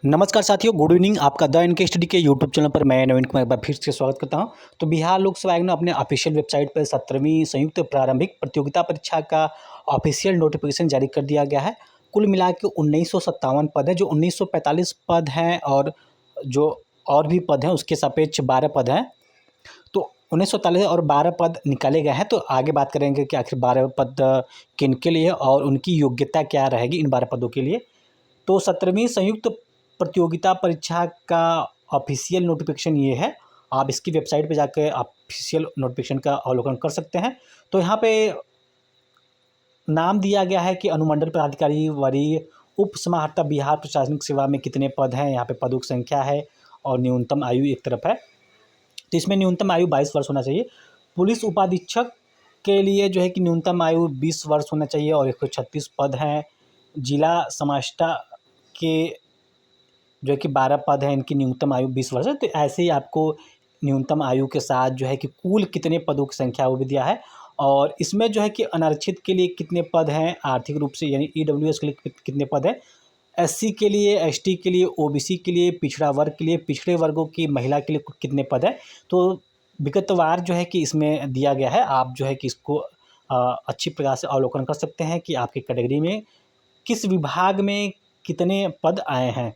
नमस्कार साथियों, good evening. आपका द एनके स्टडी के यूट्यूब चैनल पर मैं नवीन कुमार एक बार फिर से स्वागत करता हूं। तो बिहार लोकसेवा आयोग ने अपने ऑफिशियल वेबसाइट पर 17वीं संयुक्त प्रारंभिक प्रतियोगिता परीक्षा का ऑफिशियल नोटिफिकेशन जारी कर दिया गया है। कुल मिला के 1957 पद है, जो 1945 पद हैं और जो और भी पद हैं उसके सापेक्ष 12 पद हैं। तो 1943 और 12 पद निकाले गए हैं। तो आगे बात करेंगे कि आखिर 12 पद किन के लिए और उनकी योग्यता क्या रहेगी इन 12 पदों के लिए। तो 17वीं संयुक्त प्रतियोगिता परीक्षा का ऑफिशियल नोटिफिकेशन ये है। आप इसकी वेबसाइट पे जाकर ऑफिशियल नोटिफिकेशन का अवलोकन कर सकते हैं। तो यहाँ पे नाम दिया गया है कि अनुमंडल पदाधिकारी वरीय उप समाहर्ता बिहार प्रशासनिक सेवा में कितने पद हैं, यहाँ पे पदों की संख्या है और न्यूनतम आयु एक तरफ है। तो इसमें न्यूनतम आयु 22 वर्ष होना चाहिए। पुलिस उपाधीक्षक के लिए जो है कि न्यूनतम आयु 20 वर्ष होना चाहिए और 136 पद हैं। जिला समाष्टा के जो है कि 12 पद हैं, इनकी न्यूनतम आयु 20 वर्ष है। तो ऐसे ही आपको न्यूनतम आयु के साथ जो है कि कुल कितने पदों की संख्या वो भी दिया है। और इसमें जो है कि अनारक्षित के लिए कितने पद हैं आर्थिक रूप से, यानी ईडब्ल्यूएस के लिए कितने पद हैं, एससी के लिए, एसटी के लिए, ओबीसी के लिए, पिछड़ा वर्ग के लिए, पिछड़े वर्गों की महिला के लिए कितने पद हैं। तो विगतवार जो है कि इसमें दिया गया है। आप जो है कि इसको अच्छी प्रकार से अवलोकन कर सकते हैं कि आपकी कैटेगरी में किस विभाग में कितने पद आए हैं।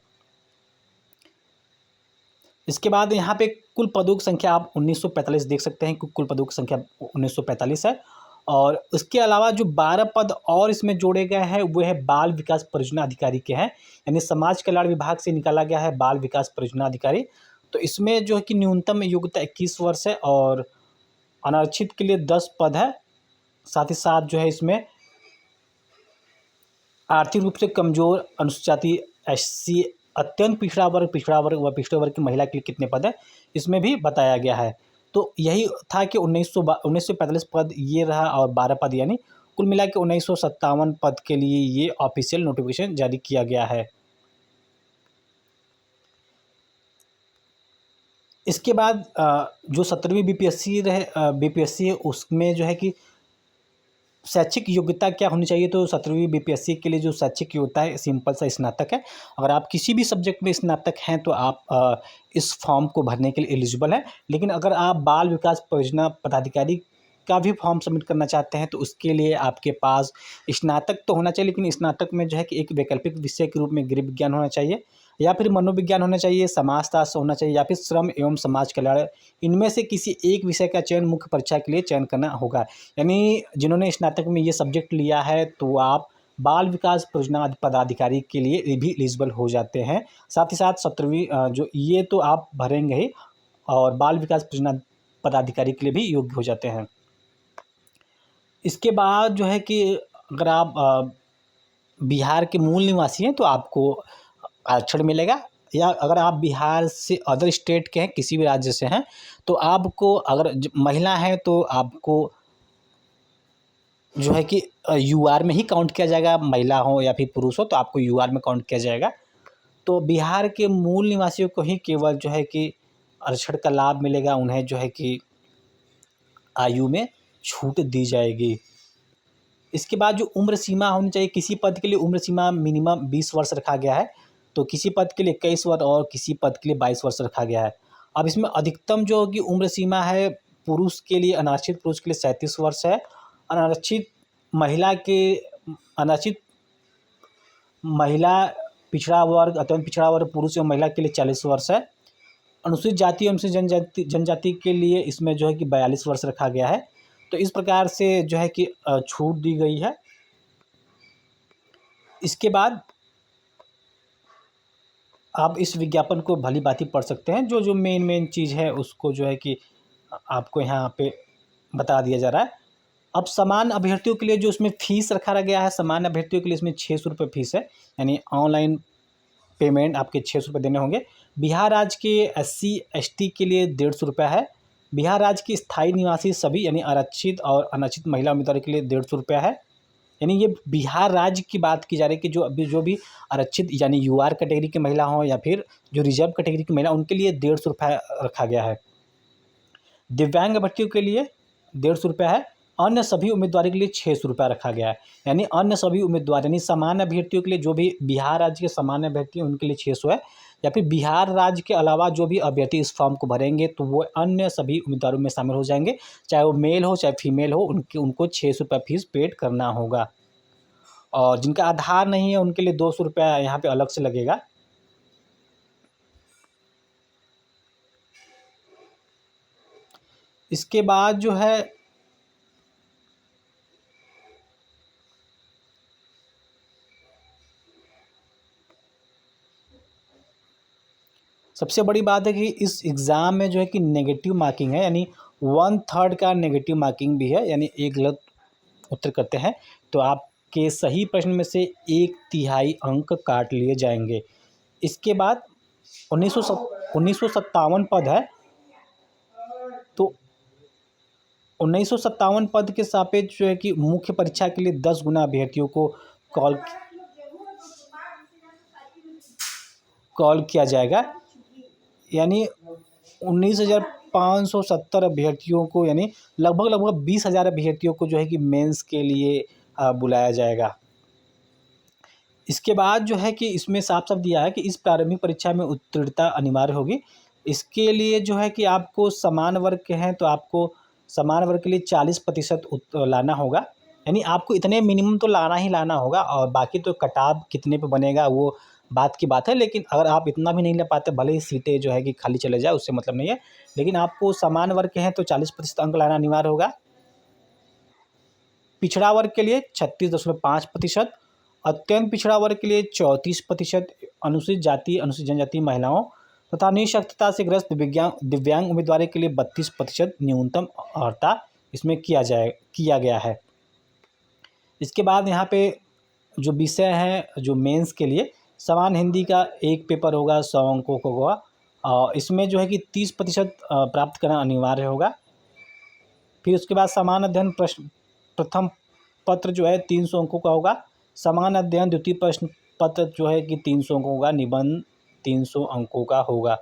इसके बाद यहाँ पे कुल पदों की संख्या आप 1945 देख सकते हैं कि कुल पदों की संख्या 1945 है। और उसके अलावा जो 12 पद और इसमें जोड़े गए हैं वो है बाल विकास परियोजना अधिकारी के हैं, यानी समाज कल्याण विभाग से निकाला गया है बाल विकास परियोजना अधिकारी। तो इसमें जो है कि न्यूनतम योग्यता 21 वर्ष है और अनारक्षित के लिए 10 पद है। साथ ही साथ जो है इसमें आर्थिक रूप से कमजोर अनुसूचित जाति, एससी, अत्यंत पिछड़ा वर्ग व पिछड़े वर्ग की महिला के लिए कितने पद है इसमें भी बताया गया है। तो यही था कि 1945 पद ये रहा और 12 पद, यानी कुल मिला के 1957 पद के लिए ये ऑफिशियल नोटिफिकेशन जारी किया गया है। इसके बाद जो 17वीं बीपीएससी है उसमें जो है कि शैक्षिक योग्यता क्या होनी चाहिए। तो 17वीं बीपीएससी के लिए जो शैक्षिक योग्यता है सिंपल सा स्नातक है। अगर आप किसी भी सब्जेक्ट में स्नातक हैं तो आप इस फॉर्म को भरने के लिए एलिजिबल हैं। लेकिन अगर आप बाल विकास परियोजना पदाधिकारी का भी फॉर्म सबमिट करना चाहते हैं तो उसके लिए आपके पास स्नातक तो होना चाहिए, लेकिन स्नातक में जो है कि एक वैकल्पिक विषय के रूप में गृह विज्ञान होना चाहिए या फिर मनोविज्ञान होना चाहिए, समाजशास्त्र होना चाहिए या फिर श्रम एवं समाज कल्याण। इनमें से किसी एक विषय का चयन मुख्य परीक्षा के लिए चयन करना होगा। यानी जिन्होंने स्नातक में ये सब्जेक्ट लिया है तो आप बाल विकास परियोजना पदाधिकारी के लिए भी एलिजिबल हो जाते हैं। साथ ही साथ 17वीं जो ये तो आप भरेंगे ही और बाल विकास परियोजना पदाधिकारी के लिए भी योग्य हो जाते हैं। इसके बाद जो है कि अगर आप बिहार के मूल निवासी हैं तो आपको आरक्षण मिलेगा, या अगर आप बिहार से अदर स्टेट के हैं, किसी भी राज्य से हैं, तो आपको, अगर महिला हैं तो आपको जो है कि यूआर में ही काउंट किया जाएगा। महिला हो या फिर पुरुष हो तो आपको यूआर में काउंट किया जाएगा। तो बिहार के मूल निवासियों को ही केवल जो है कि आरक्षण का लाभ मिलेगा, उन्हें जो है कि आयु में छूट दी जाएगी। इसके बाद जो उम्र सीमा होनी चाहिए, किसी पद के लिए उम्र सीमा मिनिमम 20 वर्ष रखा गया है, तो किसी पद के लिए 21 वर्ष और किसी पद के लिए 22 वर्ष रखा गया है। अब इसमें अधिकतम जो होगी उम्र सीमा है पुरुष के लिए, अनारक्षित पुरुष के लिए 37 वर्ष है। अनारक्षित महिला के अनारक्षित महिला, पिछड़ा वर्ग, अत्यंत पिछड़ा वर्ग पुरुष एवं महिला के लिए 40 वर्ष है। अनुसूचित जाति एवं जनजाति के लिए इसमें जो है कि 42 वर्ष रखा गया है। तो इस प्रकार से जो है कि छूट दी गई है। इसके बाद आप इस विज्ञापन को भली भांति पढ़ सकते हैं। जो जो मेन चीज़ है उसको जो है कि आपको यहाँ पे बता दिया जा रहा है। अब समान अभ्यर्थियों के लिए जो उसमें फ़ीस रखा गया है, समान अभ्यर्थियों के लिए इसमें 600 रुपये फ़ीस है, यानी ऑनलाइन पेमेंट आपके 600 रुपये देने होंगे। बिहार राज्य के एससी एसटी के लिए 150 रुपये है। बिहार राज्य के स्थायी निवासी सभी, यानी आरक्षित और अनारक्षित महिला उम्मीदवारों के लिए 150 रुपये है। यानी ये बिहार राज्य की बात की जा रही है कि जो भी आरक्षित यानी यूआर कैटेगरी की महिला हो या फिर जो रिजर्व कैटेगरी की महिला, उनके लिए 150 रुपये रखा गया है। दिव्यांग अभ्यर्थियों के लिए 150 रुपये है। अन्य सभी उम्मीदवारों के लिए 600 रुपया रखा गया है। यानी अन्य सभी उम्मीदवार यानी सामान्य अभ्यर्थियों के लिए, जो भी बिहार राज्य के सामान्य अभ्यर्थी हैं उनके लिए 600 है, या फिर बिहार राज्य के अलावा जो भी अभ्यर्थी इस फॉर्म को भरेंगे तो वो अन्य सभी उम्मीदवारों में शामिल हो जाएंगे, चाहे वो मेल हो चाहे फीमेल हो, उनको 600 रुपया फीस पेड करना होगा। और जिनका आधार नहीं है उनके लिए 200 रुपया यहाँ पे अलग से लगेगा। इसके बाद जो है सबसे बड़ी बात है कि इस एग्ज़ाम में जो है कि नेगेटिव मार्किंग है, यानी 1/3 का नेगेटिव मार्किंग भी है। यानी एक गलत उत्तर करते हैं तो आपके सही प्रश्न में से 1/3 अंक काट लिए जाएंगे। इसके बाद 1957 पद है, तो 1957 पद के सापेक्ष जो है कि मुख्य परीक्षा के लिए 10 गुना अभ्यर्थियों को कॉल किया जाएगा। यानी 19,570 अभ्यर्थियों को, यानी लगभग 20,000 अभ्यर्थियों को जो है कि मेंस के लिए बुलाया जाएगा। इसके बाद जो है कि इसमें साफ साफ दिया है कि इस प्रारंभिक परीक्षा में उत्तीर्णता अनिवार्य होगी। इसके लिए जो है कि आपको समान वर्ग के हैं तो आपको समान वर्ग के लिए 40% लाना होगा। यानी आपको इतने मिनिमम तो लाना ही लाना होगा, और बाकी तो कटाव कितने पे बनेगा वो बात की बात है। लेकिन अगर आप इतना भी नहीं ले पाते, भले ही सीटें जो है कि खाली चले जाए, उससे मतलब नहीं है, लेकिन आपको समान वर्ग के हैं तो 40% अंक लाना अनिवार्य होगा। पिछड़ा वर्ग के लिए 36.5%, अत्यंत पिछड़ा वर्ग के लिए 34%, अनुसूचित जाति अनुसूचित जनजाति महिलाओं तथा निःशक्तता से ग्रस्त दिव्यांग उम्मीदवारों के लिए 32% न्यूनतम अर्हता इसमें किया गया है। इसके बाद यहाँ पे जो विषय हैं जो मेंस के लिए, समान हिंदी का एक पेपर होगा, 100 अंकों का होगा, और इसमें जो है कि 30% प्राप्त करना अनिवार्य होगा। फिर उसके बाद समान अध्ययन प्रथम पत्र जो है 300 अंकों का होगा, समान अध्ययन द्वितीय प्रश्न पत्र जो है कि 300 अंकों का, निबंध 300 अंकों का होगा।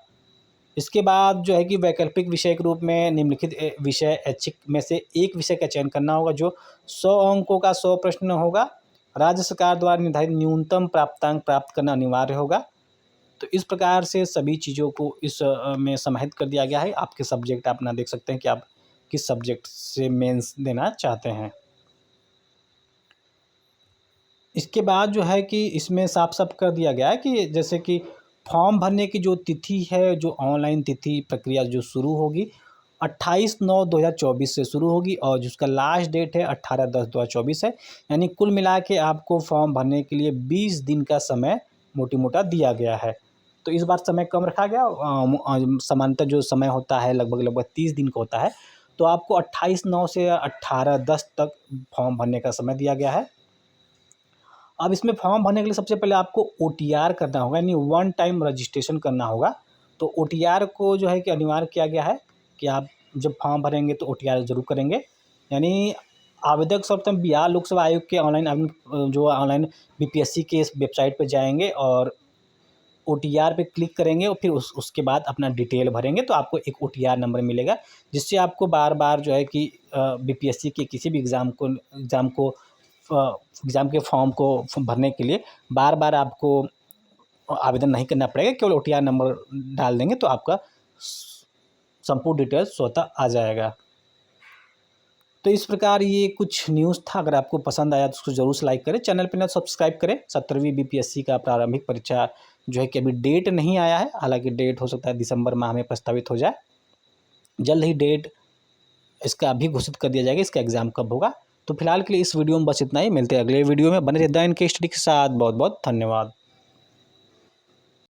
इसके बाद जो है कि वैकल्पिक विषय के रूप में निम्नलिखित विषय ऐच्छिक में से एक विषय का चयन करना होगा, जो 100 अंकों का 100 प्रश्न होगा। राज्य सरकार द्वारा निर्धारित न्यूनतम प्राप्तांक प्राप्त करना अनिवार्य होगा। तो इस प्रकार से सभी चीज़ों को इस में समाहित कर दिया गया है। आपके सब्जेक्ट आप अपना देख सकते हैं कि आप किस सब्जेक्ट से मेंस देना चाहते हैं। इसके बाद जो है कि इसमें साफ साफ कर दिया गया है कि जैसे कि फॉर्म भरने की जो तिथि है, जो ऑनलाइन तिथि प्रक्रिया जो शुरू होगी 28/9/2024 से शुरू होगी, और जिसका लास्ट डेट है 18/10/2024 है। यानी कुल मिला के आपको फॉर्म भरने के लिए 20 दिन का समय मोटी मोटा दिया गया है। तो इस बार समय कम रखा गया, सामान्यतः जो समय होता है लगभग 30 दिन का होता है, तो आपको 28/9 से 18/10 तक फॉर्म भरने का समय दिया गया है। अब इसमें फॉर्म भरने के लिए सबसे पहले आपको OTR करना होगा, यानी 1 टाइम रजिस्ट्रेशन करना होगा। तो OTR को जो है कि अनिवार्य किया गया है कि आप जब फॉर्म भरेंगे तो OTR ज़रूर करेंगे। यानी आवेदक सर्वप्रथम बिहार लोक सेवा आयोग के ऑनलाइन BPSC के इस वेबसाइट पर जाएंगे और OTR पे क्लिक करेंगे, और फिर उसके बाद अपना डिटेल भरेंगे तो आपको एक OTR नंबर मिलेगा, जिससे आपको बार बार जो है कि BPSC के किसी भी एग्ज़ाम के फॉर्म को भरने के लिए बार बार आपको आवेदन नहीं करना पड़ेगा। केवल OTR नंबर डाल देंगे तो आपका संपूर्ण डिटेल्स स्वतः आ जाएगा। तो इस प्रकार ये कुछ न्यूज़ था। अगर आपको पसंद आया तो उसको ज़रूर से लाइक करें, चैनल पर ना सब्सक्राइब करें। 17वीं BPSC का प्रारंभिक परीक्षा जो है कि अभी डेट नहीं आया है, हालांकि डेट हो सकता है दिसंबर माह में प्रस्तावित हो जाए। जल्द ही डेट इसका भी घोषित कर दिया जाएगा, इसका एग्ज़ाम कब होगा। तो फिलहाल के लिए इस वीडियो में बस इतना ही। मिलते हैं अगले वीडियो में। बने रहिए द एनके स्टडी के साथ। बहुत बहुत धन्यवाद।